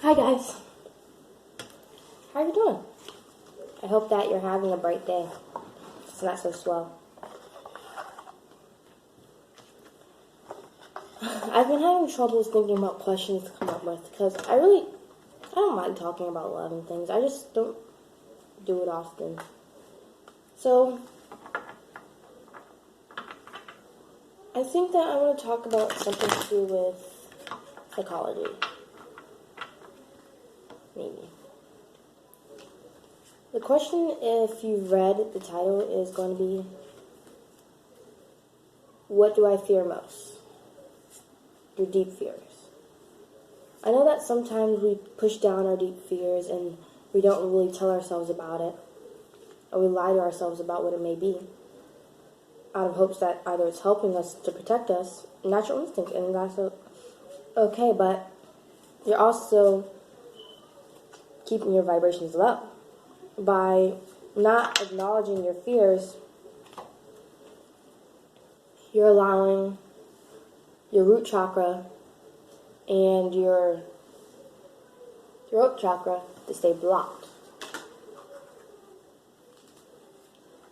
Hi guys, how you doing? I hope that you're having a bright day. It's not so slow. I've been having troubles thinking about questions to come up with because I don't mind talking about love and things. I just don't do it often. So, I think that I want to talk about something to do with psychology. Maybe. The question, if you've read the title, is going to be, what do I fear most? Your deep fears. I know that sometimes we push down our deep fears and we don't really tell ourselves about it, or we lie to ourselves about what it may be, out of hopes that either it's helping us to protect us, natural instinct, and that's okay, but you're also keeping your vibrations low. By not acknowledging your fears, you're allowing your root chakra and your throat chakra to stay blocked.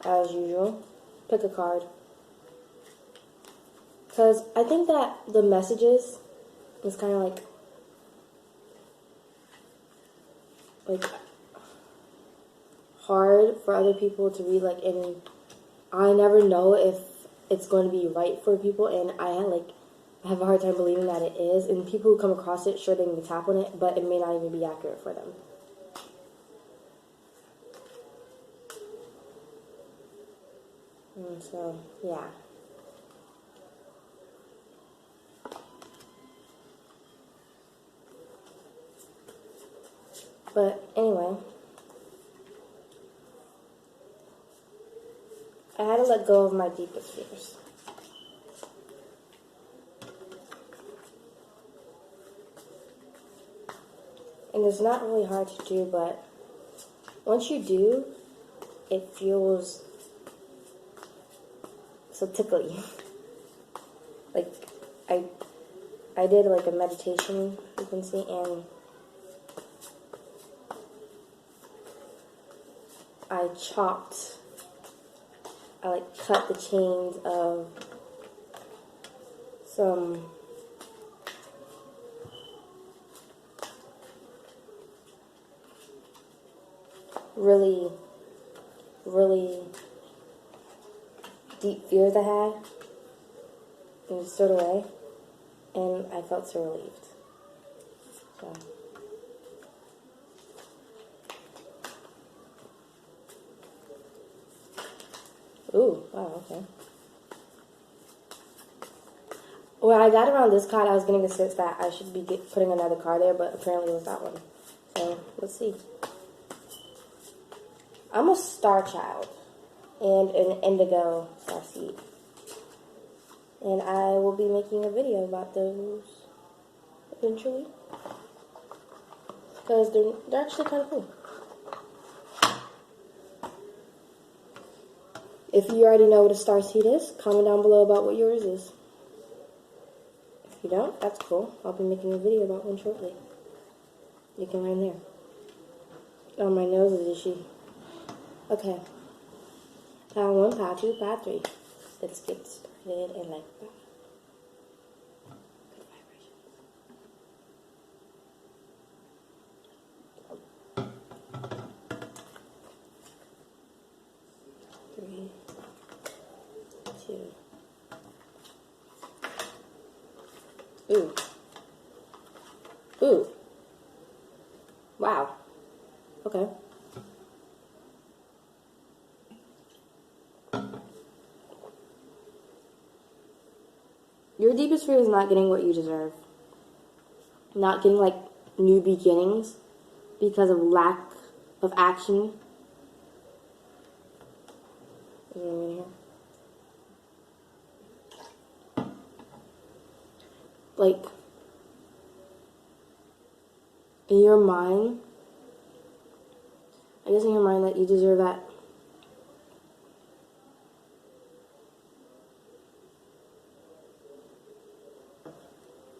As usual, pick a card. Because I think that the messages is kind of like hard for other people to read, and I never know if it's going to be right for people, and I have a hard time believing that it is, and people who come across it, sure, they can tap on it, but it may not even be accurate for them. And so, yeah. But anyway, I had to let go of my deepest fears. And it's not really hard to do, but once you do, it feels so tickly. I did a meditation frequency, and I cut the chains of some really, really deep fears I had in a sort of way, and I felt so relieved. So. Ooh, wow, okay. When I got around this card, I was getting a sense that I should be putting another card there, but apparently it was that one. So, let's see. I'm a star child and an indigo starseed. And I will be making a video about those eventually. Because they're actually kind of cool. If you already know what a starseed is, comment down below about what yours is. If you don't, that's cool. I'll be making a video about one shortly. You can learn there. Oh, my nose is itchy. Okay. Power 1, power 2, power 3. Let's get started and that. Good vibrations. 3, 2. Ooh. Ooh. Wow. Okay. Your deepest fear is not getting what you deserve. Not getting, new beginnings because of lack of action. Is what I'm in here. In your mind, I guess in your mind that you deserve that.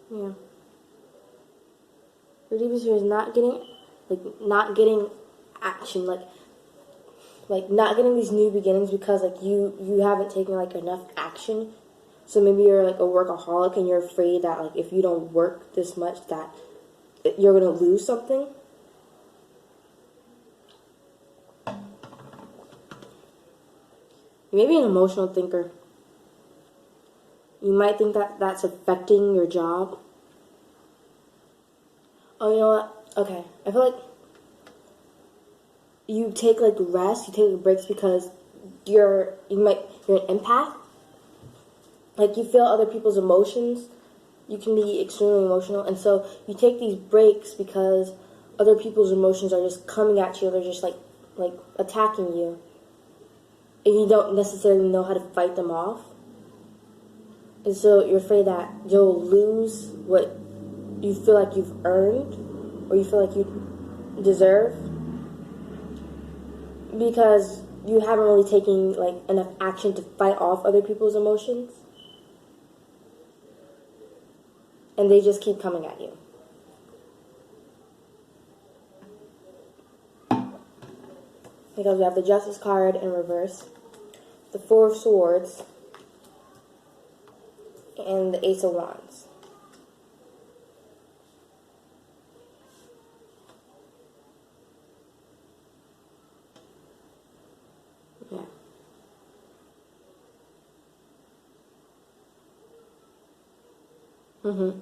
Yeah. Your deepest fear is not getting action, like not getting these new beginnings because like you haven't taken like enough action. So maybe you're like a workaholic and you're afraid that like if you don't work this much that you're gonna lose something. You may be an emotional thinker. You might think that that's affecting your job. Oh, you know what? Okay, I feel like you take like rest, you take breaks because you're an empath. Like you feel other people's emotions. You can be extremely emotional, and so you take these breaks because other people's emotions are just coming at you. They're just like attacking you, and you don't necessarily know how to fight them off. And so you're afraid that you'll lose what you feel like you've earned or you feel like you deserve because you haven't really taken like enough action to fight off other people's emotions. And they just keep coming at you. Because we have the Justice card in reverse, the Four of Swords, and the Ace of Wands. Yeah. Mm-hmm.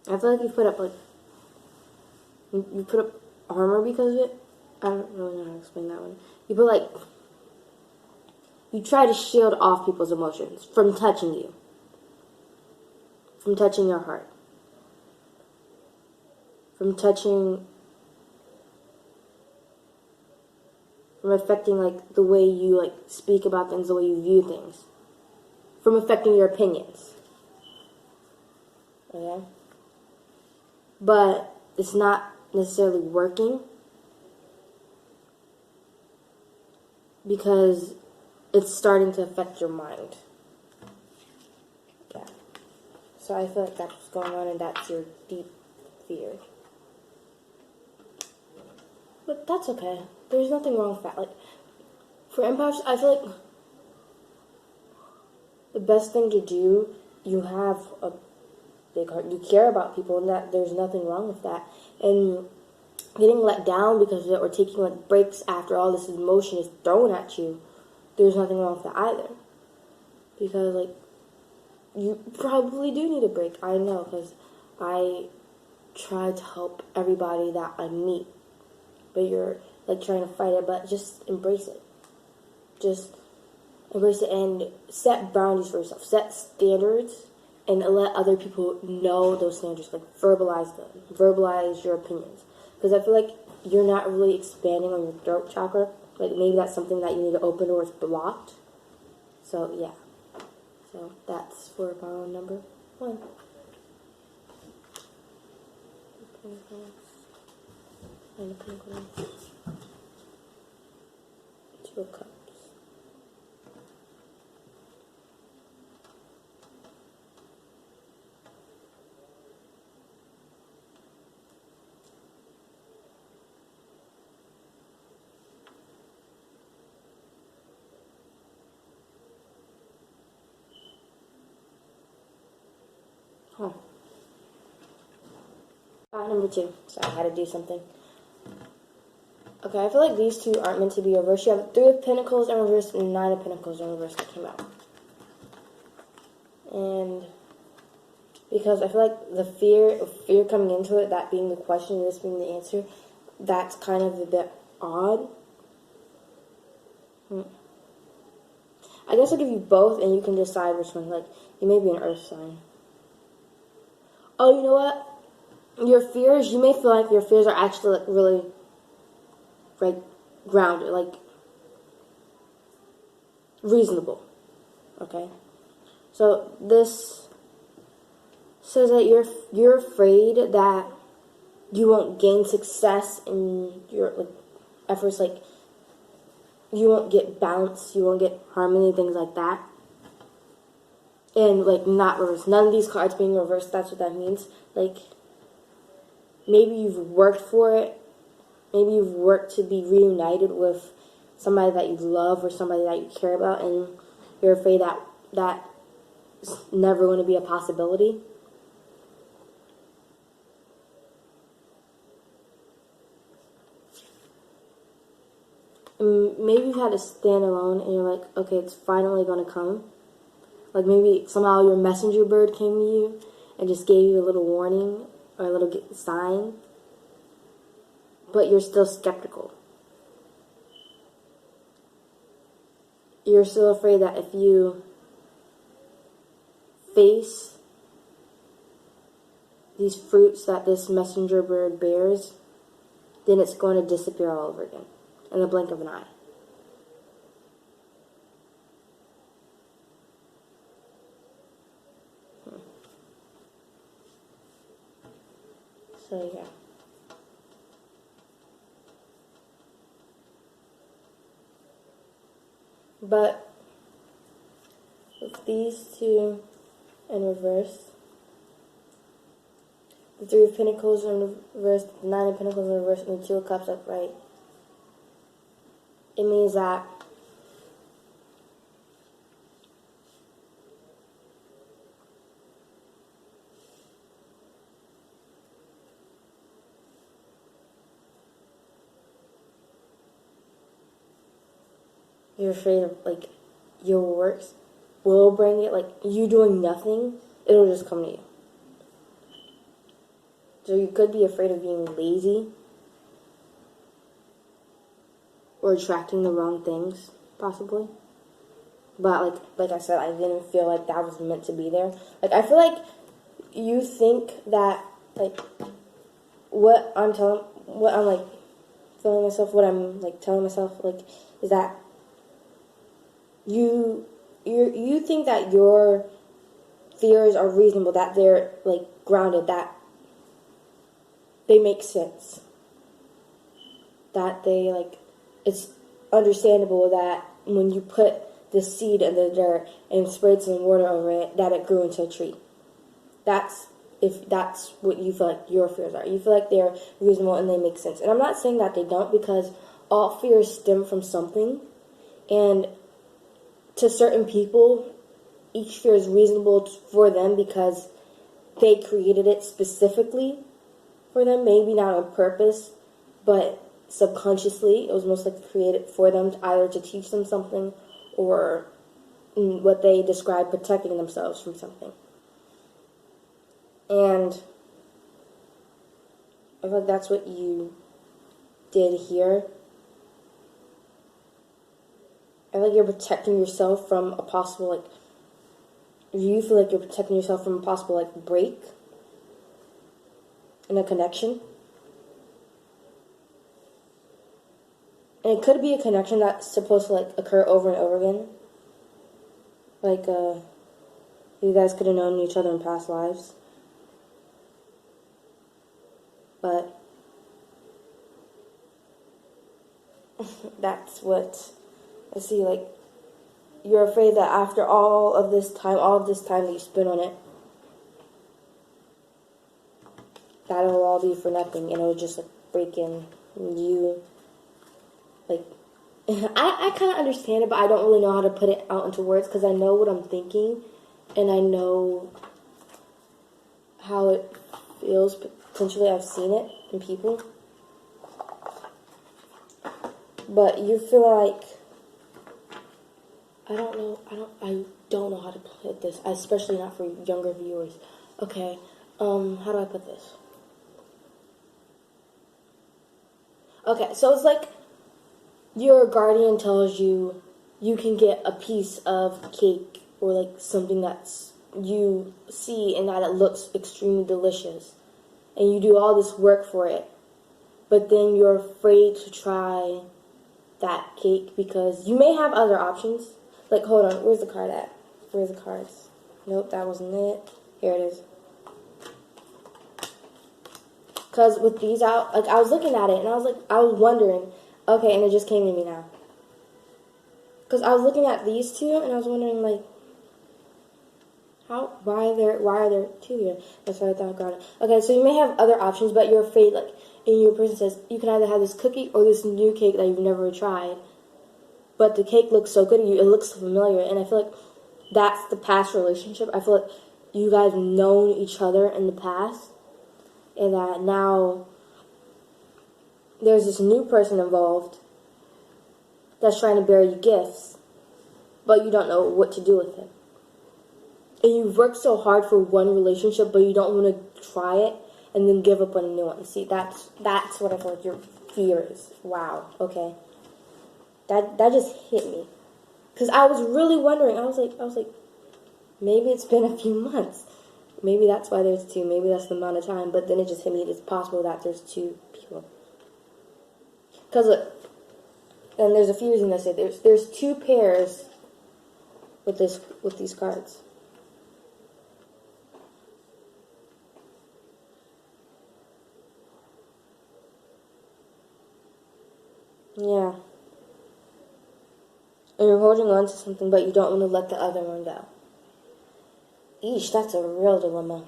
I feel like you put up you put up armor because of it. I don't really know how to explain that one. You put you try to shield off people's emotions from touching you, from touching your heart, from affecting like the way you like speak about things, the way you view things, from affecting your opinions. Okay? But it's not necessarily working because it's starting to affect your mind. Yeah. So I feel like that's what's going on and that's your deep fear. But that's okay. There's nothing wrong with that. Like, for empaths, I feel like the best thing to do, you have a big heart. You care about people, and that there's nothing wrong with that. And getting let down because of it, or taking like breaks after all this emotion is thrown at you, there's nothing wrong with that either. Because like, you probably do need a break. I know, because I try to help everybody that I meet. But you're like trying to fight it, but just embrace it. Just embrace it and set boundaries for yourself. Set standards and let other people know those standards. Like verbalize them. Verbalize your opinions. Because I feel like you're not really expanding on your throat chakra. Like maybe that's something that you need to open or it's blocked. So yeah. So that's for power number 1. And the Pentacles. 2 of Cups. Huh. Number 2. Sorry, I had to do something. Okay, I feel like these two aren't meant to be reversed. You have 3 of Pentacles in reverse and 9 of Pentacles in reverse that came out. And because I feel like the fear coming into it, that being the question, this being the answer, that's kind of a bit odd. I guess I'll give you both and you can decide which one. Like, you may be an earth sign. Oh, you know what? Your fears, you may feel like your fears are actually like really like grounded, like reasonable. Okay? So this says that you're afraid that you won't gain success in your like efforts, like you won't get balance, you won't get harmony, things like that. And, like, not reversed. None of these cards being reversed, that's what that means. Like, maybe you've worked for it. Maybe you've worked to be reunited with somebody that you love or somebody that you care about, and you're afraid that that's never going to be a possibility. And maybe you had to stand alone, and you're like, okay, it's finally going to come. Like, maybe somehow your messenger bird came to you and just gave you a little warning or a little sign, but you're still skeptical. You're still afraid that if you face these fruits that this messenger bird bears, then it's going to disappear all over again in the blink of an eye. So, yeah. But with these two in reverse, the Three of Pentacles in reverse, the Nine of Pentacles in reverse, and the Two of Cups upright, it means that you're afraid of, like, your works will bring it, like, you doing nothing, it'll just come to you. So you could be afraid of being lazy or attracting the wrong things, possibly. But, like I said, I didn't feel like that was meant to be there. Like, I feel like you think that, like, what I'm, like, feeling myself, what I'm, like, telling myself, like, is that you think that your fears are reasonable, that they're, like, grounded, that they make sense, that they, like, it's understandable that when you put this seed in the dirt and sprayed some water over it, that it grew into a tree. If that's what you feel like your fears are. You feel like they're reasonable and they make sense. And I'm not saying that they don't, because all fears stem from something, and to certain people, each fear is reasonable for them because they created it specifically for them, maybe not on purpose, but subconsciously. It was most likely created for them, either to teach them something or what they describe protecting themselves from something. And I feel like that's what you did here. I feel like you're protecting yourself from a possible, like, you feel like you're protecting yourself from a possible, like, break in a connection. And it could be a connection that's supposed to, like, occur over and over again. Like, you guys could have known each other in past lives. But that's what I see. Like, you're afraid that after all of this time that you spent on it, that it'll all be for nothing, and it'll just, like, break in you. Like, I kind of understand it, but I don't really know how to put it out into words, because I know what I'm thinking, and I know how it feels. Potentially, I've seen it in people. But you feel like, I don't know how to put this, especially not for younger viewers. Okay, how do I put this? Okay, so it's like your guardian tells you you can get a piece of cake or, like, something that's you see and that it looks extremely delicious, and you do all this work for it, but then you're afraid to try that cake because you may have other options. Like, hold on, where's the card at? Where's the cards? Nope, that wasn't it. Here it is. Because with these out, like, I was looking at it and I was wondering, okay, and it just came to me now. Because I was looking at these two, and I was wondering, like, why are there two here? That's why I thought I got it. Okay, so you may have other options, but you're afraid, like, and your person says, you can either have this cookie or this new cake that you've never tried. But the cake looks so good to you, it looks familiar, and I feel like that's the past relationship. I feel like you guys have known each other in the past, and that now there's this new person involved that's trying to bury you gifts, but you don't know what to do with it. And you've worked so hard for one relationship, but you don't want to try it and then give up on a new one. See, that's what I feel like your fear is. Wow, okay. That just hit me. Because I was really wondering, I was like, maybe it's been a few months. Maybe that's why there's two. Maybe that's the amount of time. But then it just hit me, it's possible that there's two people. Because look, and there's a few reasons I say there's two pairs with these cards. Yeah. And you're holding on to something, but you don't want to let the other one go. Eesh, that's a real dilemma.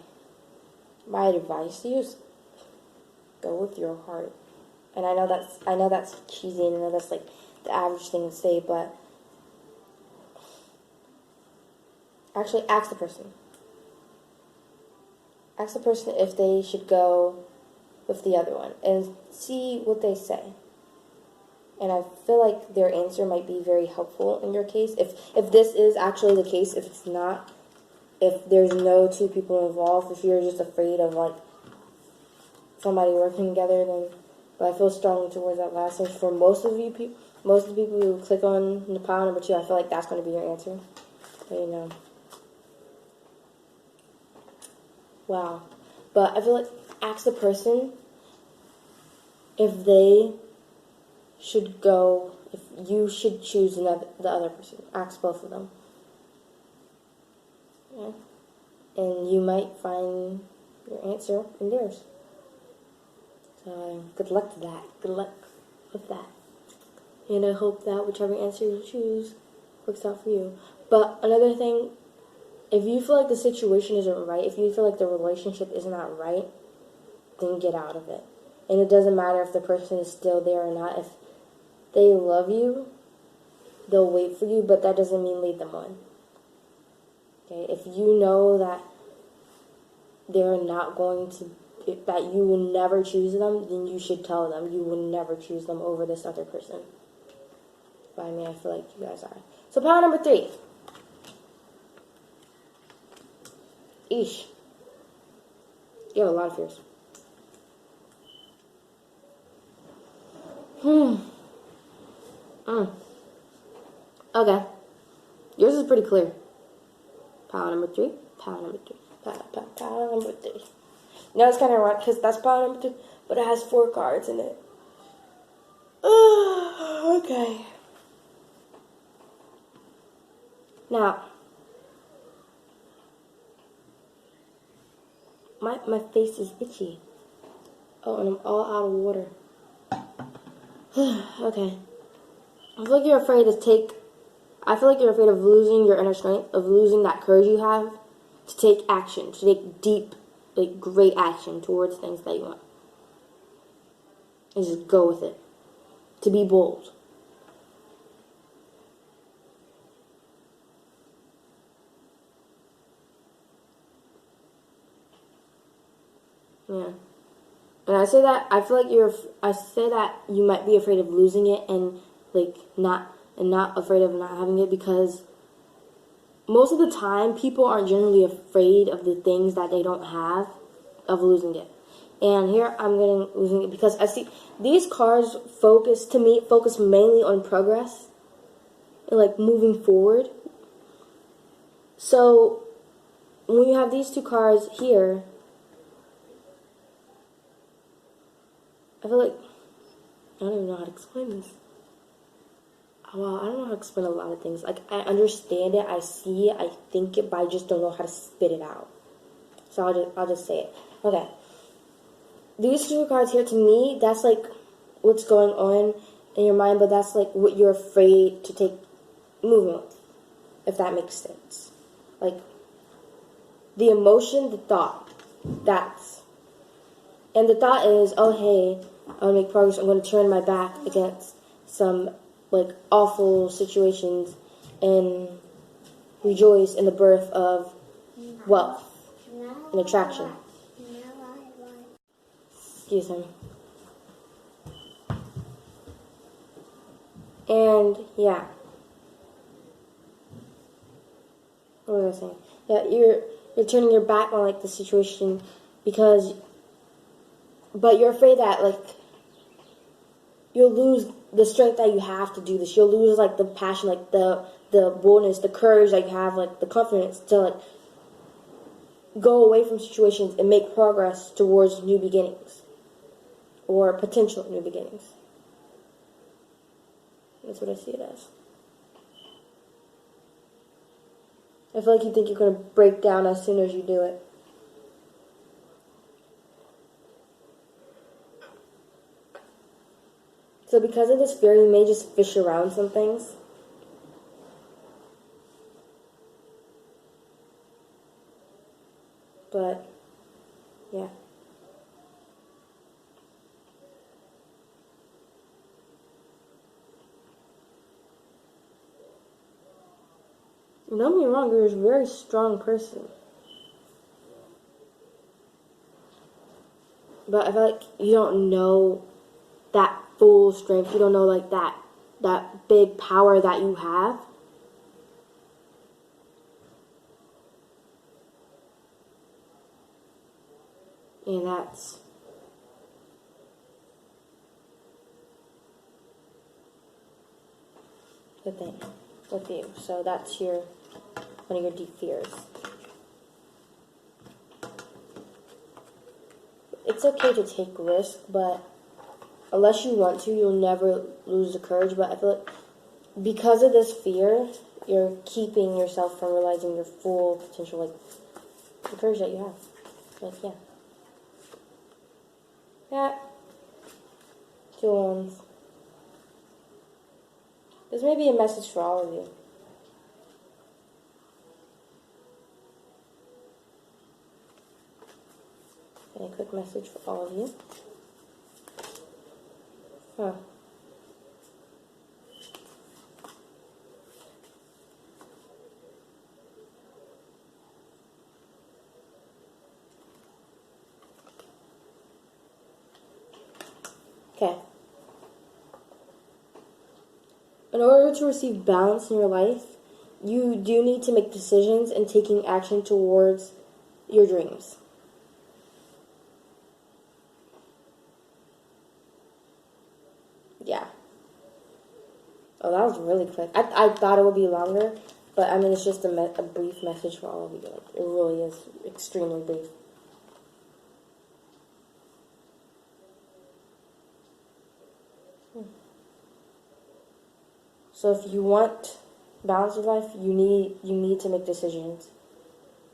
My advice to you is go with your heart. And I know that's cheesy, and I know that's like the average thing to say, but actually ask the person. Ask the person if they should go with the other one and see what they say. And I feel like their answer might be very helpful in your case. If this is actually the case, if it's not, if there's no two people involved, if you're just afraid of like somebody working together, then. But I feel strongly towards that last one. For most of the people who click on the pile number 2, I feel like that's going to be your answer. But you know. Wow. But I feel like ask the person if they should go, if you should choose the other person. Ask both of them. Yeah. And you might find your answer in theirs. So good luck to that. Good luck with that. And I hope that whichever answer you choose works out for you. But another thing, if you feel like the situation isn't right, if you feel like the relationship is not right, then get out of it. And it doesn't matter if the person is still there or not. If they love you, they'll wait for you, but that doesn't mean lead them on. Okay? If you know that they're not going to, that you will never choose them, then you should tell them you will never choose them over this other person. But I mean, I feel like you guys are. So pile number 3. Eesh. You have a lot of fears. Okay. Yours is pretty clear. Pile number 3. Pile number 3. Pile number 3. No, it's kind of wrong because that's pile number 2, but it has 4 cards in it. Okay. Now, my face is itchy. Oh, and I'm all out of water. Okay. I feel like you're afraid of losing your inner strength, of losing that courage you have to take action, to take deep, like, great action towards things that you want. And just go with it. To be bold. Yeah. And I say that, I feel like I say that you might be afraid of losing it and, like, not afraid of not having it, because most of the time, people aren't generally afraid of the things that they don't have, of losing it. And here I'm getting losing it because I see these cards focus mainly on progress and like moving forward. So when you have these 2 cards here, I feel like I don't even know how to explain this. Well, I don't know how to explain a lot of things. Like, I understand it, I see it, I think it, but I just don't know how to spit it out. So I'll just say it. Okay. These 2 cards here, to me, that's like what's going on in your mind, but that's like what you're afraid to take moving with, if that makes sense. Like, the emotion, the thought, and the thought is, oh hey, I want to make progress, I'm going to turn my back against some, like, awful situations and rejoice in the birth of wealth and attraction. Excuse me. And, yeah. What was I saying? Yeah, you're turning your back on, like, the situation but you're afraid that, like, you'll lose the strength that you have to do this. You'll lose, like, the passion, like, the boldness, the courage that you have, like, the confidence to, like, go away from situations and make progress towards new beginnings or potential new beginnings. That's what I see it as. I feel like you think you're going to break down as soon as you do it. So because of this fear, you may just fish around some things. But, yeah. Don't get me wrong, you're a very strong person. But I feel like you don't know that full strength. You don't know, like, that big power that you have. And that's the thing with you. So that's one of your deep fears. It's okay to take risks, but unless you want to, you'll never lose the courage. But I feel like because of this fear, you're keeping yourself from realizing your full potential, like, the courage that you have. Like, yeah. Yeah. 2 ones. This may be a message for all of you. Okay, a quick message for all of you. Huh. Okay. In order to receive balance in your life, you do need to make decisions and taking action towards your dreams. Yeah. Oh, that was really quick. I thought it would be longer, but I mean, it's just a brief message for all of you. Like, it really is extremely brief. So if you want balance in life, you need to make decisions.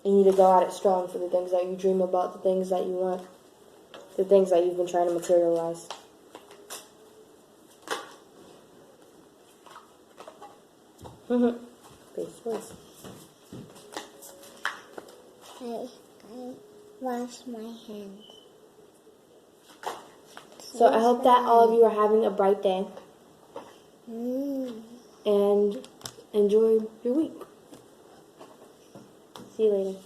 You need to go at it strong for the things that you dream about, the things that you want, the things that you've been trying to materialize. Great choice. I wash my hands. So I hope that all of you are having a bright day. And enjoy your week. See you later.